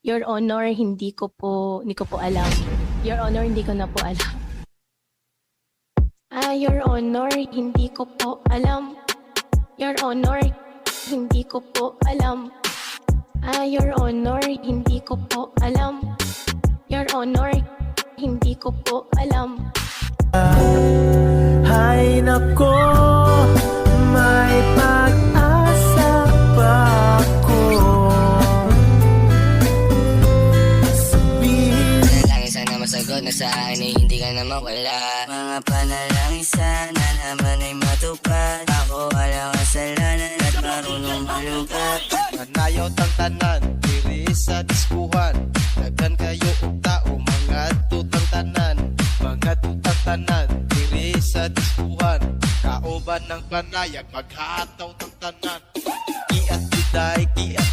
Your Honor, hindi ko po alam. Your Honor, hindi ko na po alam. Your Honor, hindi ko po alam. Your Honor, hindi ko po alam. Your Honor, hindi ko po alam. Your Honor, hindi ko po alam. Hay nako, may pag-asa pa ako. Sabihin Panalangin sana masagot na sa akin ay hindi ka na mawala. Mga panalangin sana naman ay matupad. Ako walang kasalanan at marunong malugat. Manayaw tang tanan, diri sa diskuhan. Daghan kayo og tao, mga tutang tanan. Mga tutang tanan, diri sa diskuhan. Kauban ng panayag, maghataw tang tanan. Kiat juday, kiat